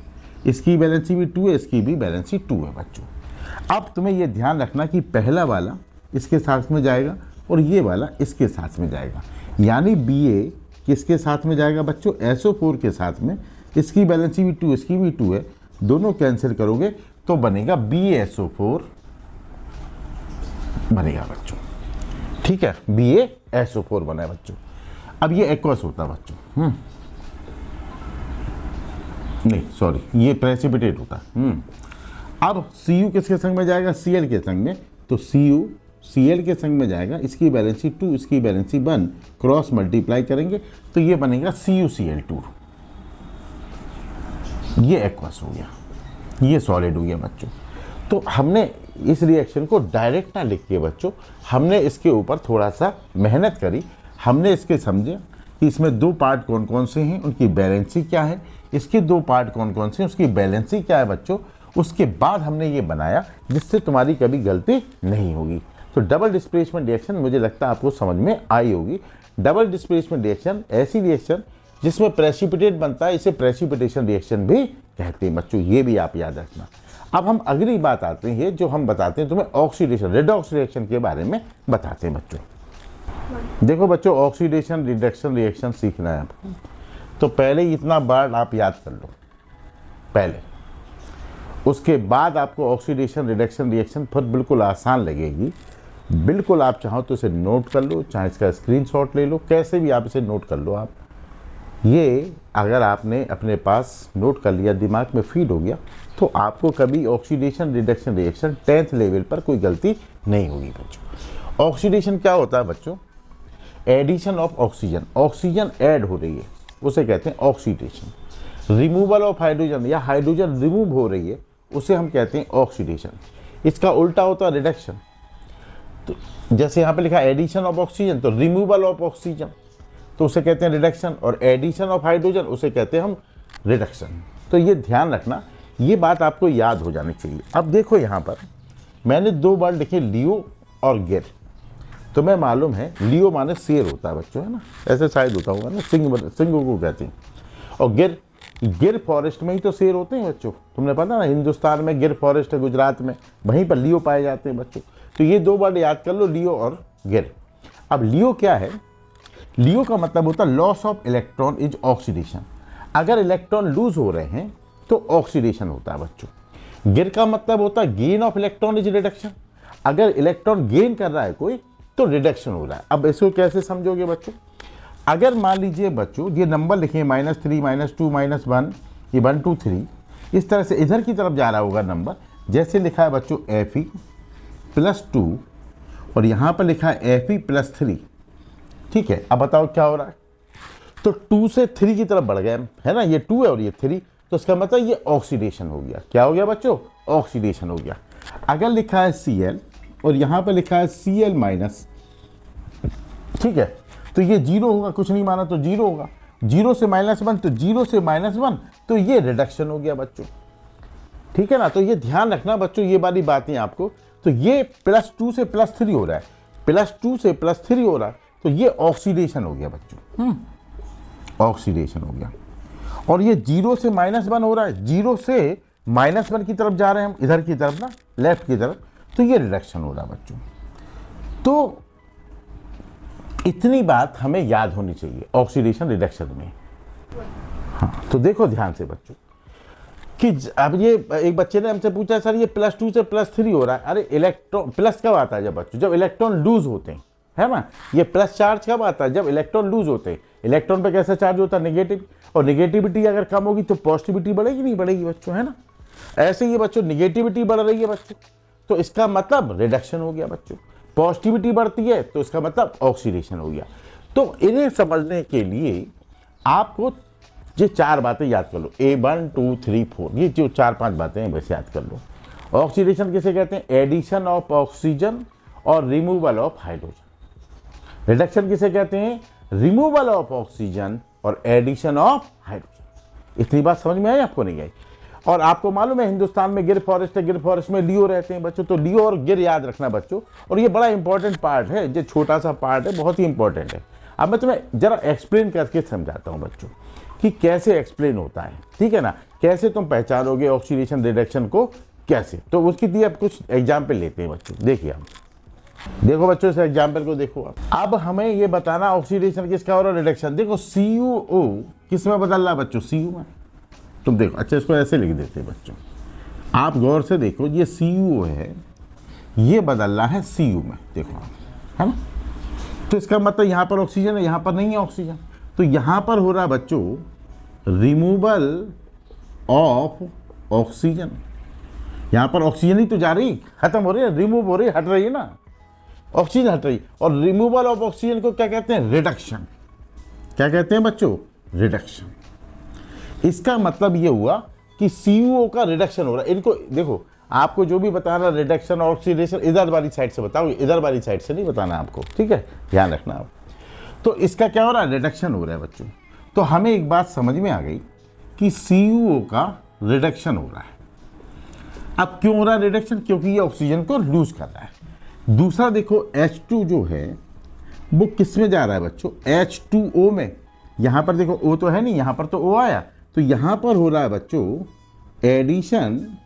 इसकी बैलेंसी भी 2 है, इसकी भी बैलेंसी 2 है बच्चों। अब तुम्हें ये ध्यान रखना कि पहला वाला इसके साथ में जाएगा और ये वाला इसके साथ में जाएगा। यानी Ba किसके साथ में जाएगा बच्चों? SO4 के साथ में। इसकी बैलेंसी भी 2, इसकी भी 2 है, दोनों कैंसिल करोगे तो बनेगा BaSO4 बनेगा बच्चों। ठीक है, BaSO4 बना है बच्चों। अब ये एक्वस होता है बच्चों, नहीं सॉरी, ये प्रेसिपिटेट होता है। अब Cu किसके संग में जाएगा? Cl के संग में। तो Cu Cl के संग में जाएगा, इसकी बैलेंसी 2, इसकी बैलेंसी 1, क्रॉस मल्टीप्लाई करेंगे तो ये बनेगा CuCl2। ये एक्वस हो गया, ये सॉलिड हो गया बच्चों। तो हमने इस रिएक्शन को डायरेक्ट ना लिख के बच्चों, हमने इसके ऊपर थोड़ा सा मेहनत करी, हमने इसके समझे कि इसमें 2 पार्ट कौन कौन से हैं, उनकी बैलेंसी क्या है, इसके 2 पार्ट कौन कौन से हैं, उसकी बैलेंसी क्या है बच्चों। उसके बाद हमने ये बनाया जिससे तुम्हारी कभी गलती नहीं होगी। तो डबल डिस्प्लेसमेंट रिएक्शन मुझे लगता है आपको समझ में आई होगी। डबल डिस्प्लेसमेंट रिएक्शन ऐसी रिएक्शन जिसमें प्रेसिपिटेट बनता है, इसे प्रेसिपिटेशन रिएक्शन भी कहते हैं बच्चों, ये भी आप याद रखना। अब हम अगली बात आते हैं, जो हम बताते हैं तुम्हें ऑक्सीडेशन रेडॉक्स रिएक्शन के बारे में बताते हैं बच्चों। देखो बच्चों, ऑक्सीडेशन रिडक्शन रिएक्शन सीखना है आपको, तो पहले इतना वर्ड आप याद कर लो पहले, उसके बाद आपको ऑक्सीडेशन रिडक्शन रिएक्शन फिर बिल्कुल आसान लगेगी। बिल्कुल आप चाहो तो इसे नोट कर लो, चाहे इसका स्क्रीनशॉट ले लो, कैसे भी आप इसे नोट कर लो। आप ये अगर आपने अपने पास नोट कर लिया, दिमाग में फीड हो गया, तो आपको कभी oxidation reduction reaction 10th level पर कोई गलती नहीं होगी बच्चों। ऑक्सीडेशन क्या होता है बच्चों? Addition of oxygen, oxygen add हो रही है, उसे कहते हैं ऑक्सीडेशन। रिमूवल ऑफ हाइड्रोजन या हाइड्रोजन रिमूव हो रही है, उसे हम कहते हैं ऑक्सीडेशन। इसका उल्टा होता है रिडक्शन। तो जैसे यहाँ पे लिखा एडिशन ऑफ ऑक्सीजन, तो रिमूवल ऑफ ऑक्सीजन तो उसे कहते हैं रिडक्शन, और एडिशन ऑफ हाइड्रोजन उसे कहते हैं हम रिडक्शन। तो ये ध्यान रखना, ये बात आपको याद हो जानी चाहिए। अब देखो यहाँ पर मैंने 2 वर्ड लिखे, लियो और गिर। तुम्हें मालूम है लियो माने शेर होता है बच्चों, है ना, ऐसे शायद होता होगा ना, सिंह को कहते हैं, और गिर, गिर फॉरेस्ट में ही तो शेर होते हैं बच्चों, तुमने पता ना, हिंदुस्तान में गिर फॉरेस्ट है, गुजरात में, वहीं पर लियो पाए जाते हैं बच्चों। तो ये दो वर्ड याद कर लो, लियो और गिर। अब लियो क्या है? लियो का मतलब होता है loss of electron is oxidation. अगर इलेक्ट्रॉन लूज हो रहे हैं तो ऑक्सीडेशन होता है बच्चों। गिर का मतलब होता है gain of electron is reduction. अगर इलेक्ट्रॉन गेन कर रहा है कोई तो रिडक्शन हो रहा है। अब इसको कैसे समझोगे बच्चों? अगर मान लीजिए बच्चों ये नंबर लिखे -3 -2 -1, ये 1 2 3, इस तरह से इधर की तरफ जा रहा होगा नंबर। जैसे लिखा है बच्चों Fe +2 और यहाँ पर लिखा है Fe +3, ठीक है। अब बताओ क्या हो रहा है? तो 2 से 3 की तरफ बढ़ गए है ना, ये 2 है और ये 3, तो इसका मतलब ये ऑक्सीडेशन हो गया। क्या हो गया बच्चों? ऑक्सीडेशन हो गया। अगर लिखा है Cl और यहाँ पर लिखा है Cl-, ठीक है, तो ये 0 होगा, कुछ नहीं माना तो 0 होगा। 0 से -1 तो 0 से -1, तो ये रिडक्शन हो गया बच्चों, ठीक है ना। तो ये ध्यान रखना बच्चों, ये वाली बातें आपको। तो ये +2 से +3 हो रहा है, +2 से +3 हो रहा है, तो ये ऑक्सीडेशन हो गया बच्चों, ऑक्सीडेशन हो गया। और ये 0 से -1 हो रहा है, 0 से -1 की तरफ जा रहे हैं हम, इधर की तरफ ना, लेफ्ट की तरफ, तो ये रिडक्शन हो रहा है बच्चों। तो इतनी बात हमें याद होनी चाहिए ऑक्सीडेशन रिडक्शन में। हाँ, तो देखो ध्यान से बच्चों कि अब ये एक बच्चे ने हमसे पूछा सर ये +2 से +3 हो रहा है। अरे इलेक्ट्रॉन प्लस कब आता है जब बच्चों? जब इलेक्ट्रॉन लूज होते हैं, है ना। ये प्लस चार्ज कब आता है? जब इलेक्ट्रॉन लूज होते हैं। इलेक्ट्रॉन पे कैसा चार्ज होता है? नेगेटिव। और नेगेटिविटी अगर कम होगी तो पॉजिटिविटी बढ़ेगी, नहीं बढ़ेगी बच्चों, है ना। ऐसे ही बच्चों निगेटिविटी बढ़ रही है बच्चों, तो इसका मतलब रिडक्शन हो गया बच्चों। पॉजिटिविटी बढ़ती है तो इसका मतलब ऑक्सीडेशन हो गया। तो इन्हें समझने के लिए आपको ये 4 बातें याद कर लो, A1 2 3 4, ये जो 4-5 बातें हैं बस याद कर लो। ऑक्सीडेशन किसे कहते हैं? एडिशन ऑफ ऑक्सीजन और रिमूवल ऑफ हाइड्रोजन। रिडक्शन किसे कहते हैं? रिमूवल ऑफ ऑक्सीजन और एडिशन ऑफ हाइड्रोजन। इतनी बात समझ में आई आपको? नहीं आई? और आपको मालूम है हिंदुस्तान में गिर फॉरेस्ट है, गिर फॉरेस्ट में लियो रहते हैं बच्चों। तो लियो और गिर याद रखना बच्चों, और ये बड़ा इंपॉर्टेंट पार्ट है, जो छोटा सा पार्ट है, बहुत ही इंपॉर्टेंट है। अब मैं तुम्हें जरा एक्सप्लेन करके समझाता हूँ बच्चों कि कैसे एक्सप्लेन होता है, ठीक है ना। कैसे तुम पहचानोगे ऑक्सीडेशन रिडक्शन को, कैसे? तो उसकी दिए अब कुछ एग्जाम्पल लेते हैं बच्चों। देखिए आप, देखो बच्चों इस एग्जाम्पल को देखो आप। अब हमें ये बताना ऑक्सीडेशन किसका हो रहा है, रिडक्शन। देखो CuO किस में बदल रहा है बच्चों? Cu में। तुम देखो, अच्छा इसको ऐसे लिख देते हैं बच्चों, आप गौर से देखो, ये CuO है, ये बदल रहा है Cu में, देखो आप, है ना। तो इसका मतलब यहाँ पर ऑक्सीजन है, यहाँ पर नहीं है ऑक्सीजन, तो यहाँ पर हो रहा है बच्चों रिमूवल ऑफ ऑक्सीजन। यहाँ पर ऑक्सीजन ही तो जा रही, खत्म हो रही है, रिमूव हो रही है, हट रही है ना, ऑक्सीजन हट रही। और रिमूवल ऑफ ऑक्सीजन को क्या कहते हैं? रिडक्शन। क्या कहते हैं बच्चों? रिडक्शन। इसका मतलब ये हुआ कि CuO का रिडक्शन हो रहा है। इनको देखो, आपको जो भी बताना रिडक्शन और ऑक्सीडेशन इधर वाली साइड से बताओ, इधर वाली साइड से नहीं बताना आपको, ठीक है, ध्यान रखना आप। तो इसका क्या हो रहा है? रिडक्शन हो रहा है बच्चों। तो हमें एक बात समझ में आ गई कि CuO का रिडक्शन हो रहा है। अब क्यों हो रहा है रिडक्शन? क्योंकि ये ऑक्सीजन को लूज कर रहा है। दूसरा देखो H2 जो है वो किस में जा रहा है बच्चों? H2O में। यहाँ पर देखो O तो है नहीं, यहाँ पर तो O आया, तो यहाँ पर हो रहा है बच्चों addition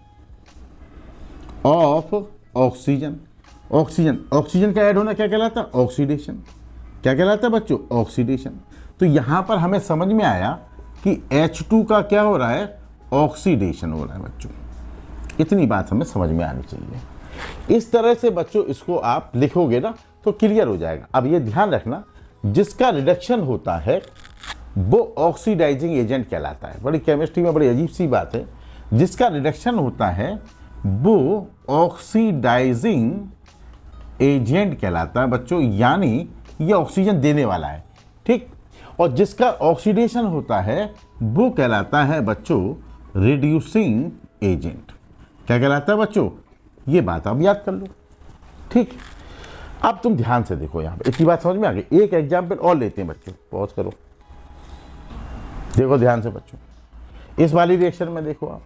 of oxygen. Oxygen, oxygen का ऐड होना क्या कहलाता है? ऑक्सीडेशन। क्या कहलाता है बच्चों? ऑक्सीडेशन। तो यहाँ पर हमें समझ में आया कि H2 का क्या हो रहा है? ऑक्सीडेशन हो रहा है बच्चों। इतनी बात हमें समझ में आनी चाहिए। इस तरह से बच्चों इसको आप लिखोगे ना तो क्लियर हो जाएगा। अब ये ध्यान रखना, जिसका रिडक्शन होता है वो ऑक्सीडाइजिंग एजेंट कहलाता है। बड़ी केमिस्ट्री में बड़ी अजीब सी बात है, जिसका रिडक्शन होता है वो ऑक्सीडाइजिंग एजेंट कहलाता है बच्चों, यानी ये ऑक्सीजन देने वाला है, ठीक। और जिसका ऑक्सीडेशन होता है वो कहलाता है बच्चों रिड्यूसिंग एजेंट। क्या कहलाता है बच्चों? ये बात आप याद कर लो, ठीक। अब तुम ध्यान से देखो, यहाँ पे इतनी बात समझ में आ गई। एक एग्जाम्पल और लेते हैं बच्चों, पॉज करो, देखो ध्यान से बच्चों, इस वाली रिएक्शन में देखो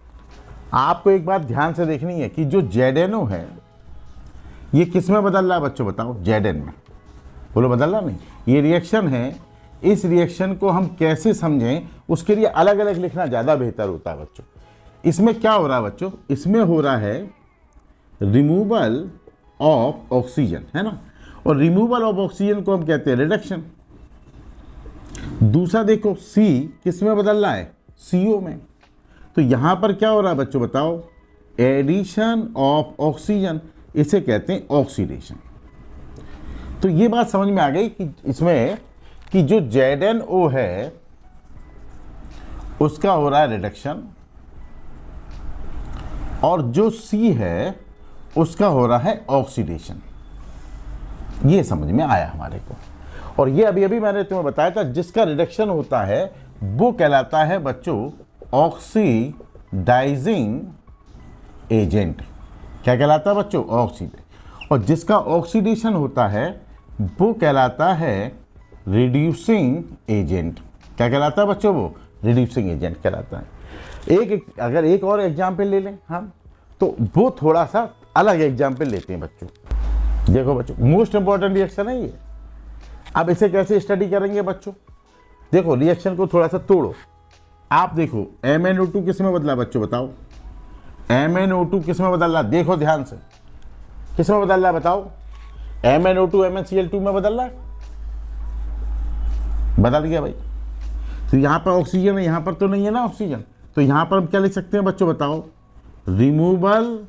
आपको एक बात ध्यान से देखनी है कि जो ZNO है ये किस में बदल रहा है बच्चों? बताओ, Zn में। बोलो बदल रहा नहीं? ये रिएक्शन है, इस रिएक्शन को हम कैसे समझें, उसके लिए अलग अलग लिखना ज़्यादा बेहतर होता है बच्चों। इसमें क्या हो रहा है बच्चों, इसमें हो रहा है रिमूवल ऑफ ऑक्सीजन, है ना, और रिमूवल ऑफ ऑक्सीजन को हम कहते हैं रिडक्शन। दूसरा देखो सी किस में बदल रहा है, CO में। तो यहां पर क्या हो रहा है बच्चों बताओ, एडिशन ऑफ ऑक्सीजन, इसे कहते हैं ऑक्सीडेशन। तो ये बात समझ में आ गई कि इसमें कि जो ZnO है उसका हो रहा है रिडक्शन, और जो C है उसका हो रहा है ऑक्सीडेशन। ये समझ में आया हमारे को। और ये अभी अभी मैंने तुम्हें बताया था, जिसका रिडक्शन होता है वो कहलाता है बच्चों ऑक्सीडाइजिंग एजेंट। क्या कहलाता है बच्चों, ऑक्सीडेशन। और जिसका ऑक्सीडेशन होता है वो कहलाता है रिड्यूसिंग एजेंट। क्या कहलाता है बच्चों, वो रिड्यूसिंग एजेंट कहलाता है। अगर एक और एग्जाम्पल ले लें हम, तो वो थोड़ा सा अलग एग्जाम्पल लेते हैं बच्चों। देखो बच्चों, मोस्ट इंपॉर्टेंट रिएक्शन है ये। अब इसे कैसे स्टडी करेंगे बच्चों, देखो रिएक्शन को थोड़ा सा तोड़ो। आप देखो MnO2 किस में बदला बच्चों बताओ, MnO2 किस में बदल रहा, देखो ध्यान से, किस में बदल रहा है बताओ, MnO2 MnCl2 में बदल रहा है, बदल गया भाई। तो यहाँ पर ऑक्सीजन है, यहाँ पर तो नहीं है ना ऑक्सीजन, तो यहाँ पर हम क्या लिख सकते हैं बच्चों बताओ, रिमूवल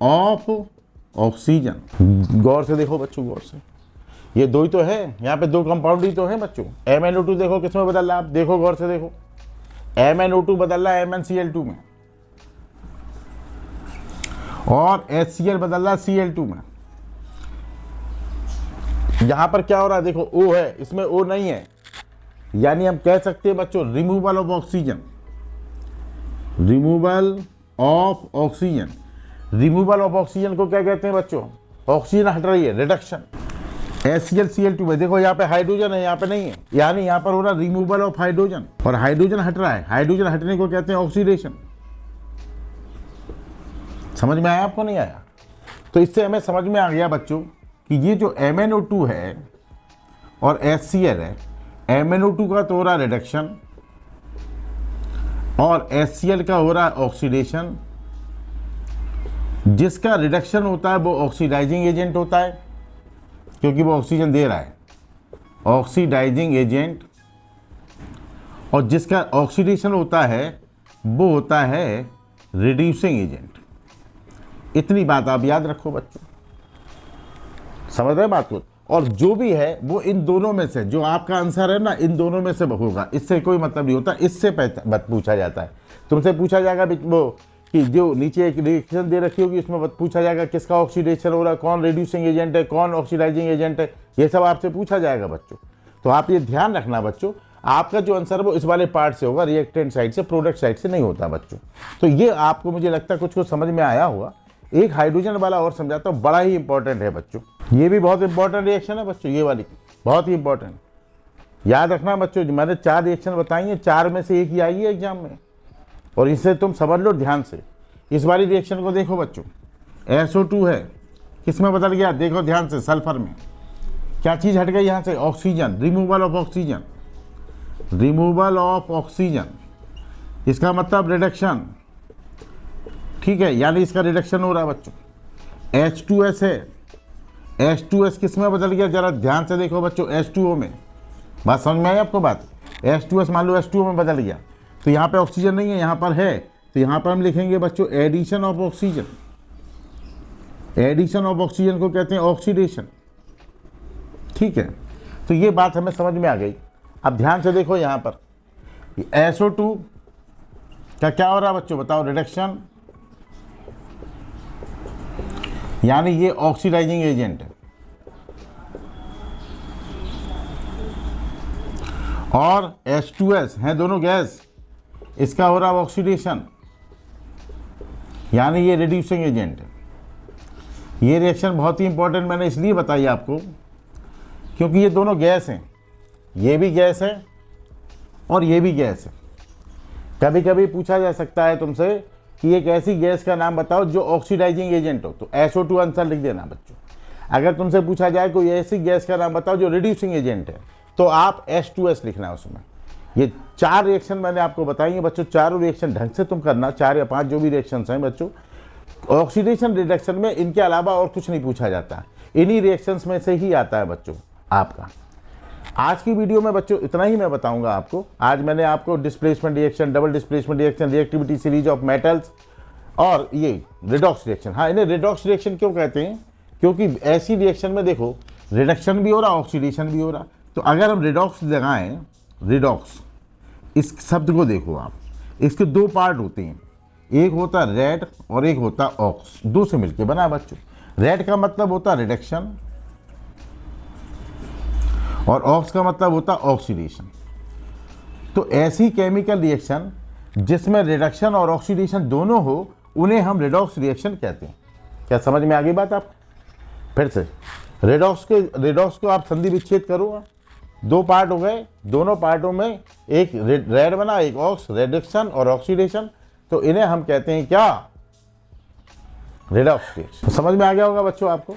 ऑफ ऑक्सीजन। गौर से देखो बच्चों, गौर से, ये दो ही तो है, यहाँ पे दो कंपाउंड ही तो है बच्चों। MnO2 देखो किस में बदल रहा है, आप देखो गौर से देखो, MnO2 बदल रहा है MnCl2 में, और HCl बदल रहा है Cl2 में। यहां पर क्या हो रहा है देखो, O है, इसमें O नहीं है, यानी हम कह सकते हैं बच्चों removal of oxygen, removal of oxygen. Removal of oxygen को क्या कहते हैं बच्चों, ऑक्सीजन हट रही है, रिडक्शन। HCl में देखो यहाँ पे हाइड्रोजन है, यहाँ पे नहीं है, यानी यहाँ पर हो रहा रिमूवल ऑफ हाइड्रोजन, और हाइड्रोजन हट रहा है, हाइड्रोजन हटने को कहते हैं ऑक्सीडेशन। समझ में आया आपको, नहीं आया? तो इससे हमें समझ में आ गया बच्चों कि ये जो MnO2 है और HCl है, MnO2 का तो हो रहा है रिडक्शन और HCl का हो रहा है ऑक्सीडेशन। जिसका रिडक्शन होता है वो ऑक्सीडाइजिंग एजेंट होता है, क्योंकि वो ऑक्सीजन दे रहा है, ऑक्सीडाइजिंग एजेंट। और जिसका ऑक्सीडेशन होता है वो होता है रिड्यूसिंग एजेंट। इतनी बात आप याद रखो बच्चों, समझ रहे बात को। और जो भी है वो इन दोनों में से, जो आपका आंसर है ना, इन दोनों में से होगा, इससे कोई मतलब नहीं होता। इससे पूछा जाता है, तुमसे पूछा जाएगा वो कि जो नीचे एक रिएक्शन दे रखी होगी, इसमें पूछा जाएगा किसका ऑक्सीडेशन हो रहा है, कौन रिड्यूसिंग एजेंट है, कौन ऑक्सीडाइजिंग एजेंट है, ये सब आपसे पूछा जाएगा बच्चों। तो आप ये ध्यान रखना बच्चों, आपका जो आंसर है वो इस वाले पार्ट से होगा, रिएक्टेंट साइड से, प्रोडक्ट साइड से नहीं होता बच्चों। तो ये आपको मुझे लगता है कुछ समझ में आया होगा। एक हाइड्रोजन वाला और समझाता हूँ, बड़ा ही इंपॉर्टेंट है बच्चों, ये भी बहुत इंपॉर्टेंट रिएक्शन है बच्चों, ये वाली बहुत ही इंपॉर्टेंट। याद रखना बच्चों, मैंने 4 रिएक्शन बताई हैं, 4 में से एक ही आई है एग्जाम में, और इसे तुम समझ लो ध्यान से। इस वाली रिएक्शन को देखो बच्चों, SO2 है, किस में बदल गया देखो ध्यान से, सल्फर में। क्या चीज़ हट गई यहाँ से, oxygen, removal of oxygen, removal of oxygen, इसका मतलब रिडक्शन, ठीक है, यानी इसका रिडक्शन हो रहा है बच्चों। H2S है, H2S किस में बदल गया, जरा ध्यान से देखो बच्चों, H2O में। बात समझ में आई आपको बात, H2S मान लो H2O में बदल गया, तो यहाँ पे ऑक्सीजन नहीं है, यहाँ पर है, तो यहाँ पर हम लिखेंगे बच्चों addition of oxygen. Addition of oxygen को कहते हैं ऑक्सीडेशन, ठीक है। तो ये बात हमें समझ में आ गई। अब ध्यान से देखो यहाँ पर SO2 का क्या हो रहा है बच्चों बताओ, रिडक्शन, यानी ये ऑक्सीडाइजिंग एजेंट है। और H2S हैं दोनों गैस, इसका हो रहा है ऑक्सीडेशन, यानी ये रिड्यूसिंग एजेंट है। ये रिएक्शन बहुत ही इंपॉर्टेंट मैंने इसलिए बताई आपको क्योंकि ये दोनों गैस हैं, ये भी गैस है और ये भी गैस है। कभी कभी पूछा जा सकता है तुमसे कि एक ऐसी गैस का नाम बताओ जो ऑक्सीडाइजिंग एजेंट हो, तो SO2 आंसर लिख देना बच्चों। अगर तुमसे पूछा जाए कोई ऐसी गैस का नाम बताओ जो रिड्यूसिंग एजेंट है, तो आप H2S लिखना है उसमें। ये 4 रिएक्शन मैंने आपको बताई हैं बच्चों, चारों रिएक्शन ढंग से तुम करना, 4 या 5 जो भी रिएक्शंस हैं बच्चों। ऑक्सीडेशन रिडक्शन में इनके अलावा और कुछ नहीं पूछा जाता, इन्हीं रिएक्शंस में से ही आता है बच्चों आपका। आज की वीडियो में बच्चों इतना ही मैं बताऊंगा आपको। आज मैंने आपको displacement reaction, double displacement reaction, reactivity series of metals और ये रिडॉक्स रिएक्शन। हाँ, इन्हें रिडॉक्स रिएक्शन क्यों कहते हैं? क्योंकि ऐसी रिएक्शन में देखो रिडक्शन भी हो रहा, ऑक्सीडेशन भी हो रहा। तो अगर हम रिडॉक्स लगाएं, रिडॉक्स इस शब्द को देखो आप, इसके 2 पार्ट होते हैं, एक होता रेड और एक होता ऑक्स, 2 से मिलके बना बच्चों। रेड का मतलब होता रिडक्शन और ऑक्स का मतलब होता ऑक्सीडेशन। तो ऐसी केमिकल रिएक्शन जिसमें रिडक्शन और ऑक्सीडेशन दोनों हो, उन्हें हम रिडॉक्स रिएक्शन कहते हैं। क्या समझ में आ गई बात आप? फिर से रिडॉक्स को आप संधि विच्छेद करो, 2 पार्ट हो गए, दोनों पार्टों में एक रेड बना, एक ऑक्स, रिडक्शन और ऑक्सीडेशन। तो इन्हें हम कहते हैं क्या? Redox reaction. तो समझ में आ गया होगा बच्चों आपको।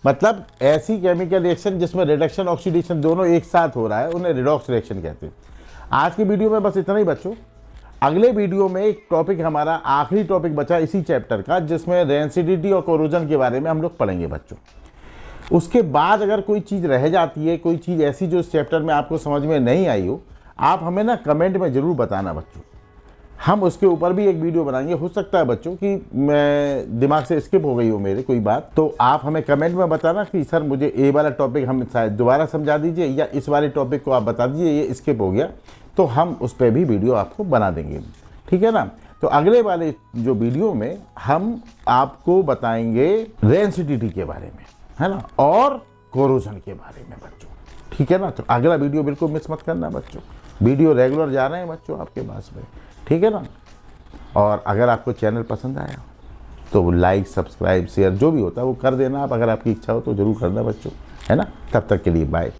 मतलब ऐसी केमिकल रिएक्शन जिसमें रिडक्शन ऑक्सीडेशन दोनों एक साथ हो रहा है, उन्हें रिडॉक्स रिएक्शन कहते हैं। आज की वीडियो में बस इतना ही बच्चों। अगले वीडियो में एक टॉपिक, हमारा आखिरी टॉपिक बचा इसी चैप्टर का, जिसमें रेंसिडिटी और कोरोजन के बारे में हम लोग पढ़ेंगे बच्चों। उसके बाद अगर कोई चीज़ रह जाती है, कोई चीज़ ऐसी जो इस चैप्टर में आपको समझ में नहीं आई हो, आप हमें ना कमेंट में ज़रूर बताना बच्चों। हम उसके ऊपर भी एक वीडियो बनाएंगे। हो सकता है बच्चों कि मैं दिमाग से स्किप हो गई हो मेरे कोई बात, तो आप हमें कमेंट में बताना कि सर मुझे ये वाला टॉपिक हम शायद दोबारा समझा दीजिए, या इस वाले टॉपिक को आप बता दीजिए ये स्किप हो गया, तो हम उस पर भी वीडियो आपको बना देंगे, ठीक है ना। तो अगले वाले जो वीडियो में हम आपको बताएंगे रेंसिडिटी के बारे में, है ना, और कोरोजन के बारे में बच्चों, ठीक है ना। तो अगला वीडियो बिल्कुल मिस मत करना बच्चों। वीडियो रेगुलर जा रहे हैं बच्चों आपके पास में, ठीक है ना। और अगर आपको चैनल पसंद आया तो लाइक, सब्सक्राइब, शेयर जो भी होता है वो कर देना आप। अगर आपकी इच्छा हो तो ज़रूर करना बच्चों, है ना। तब तक के लिए बाय।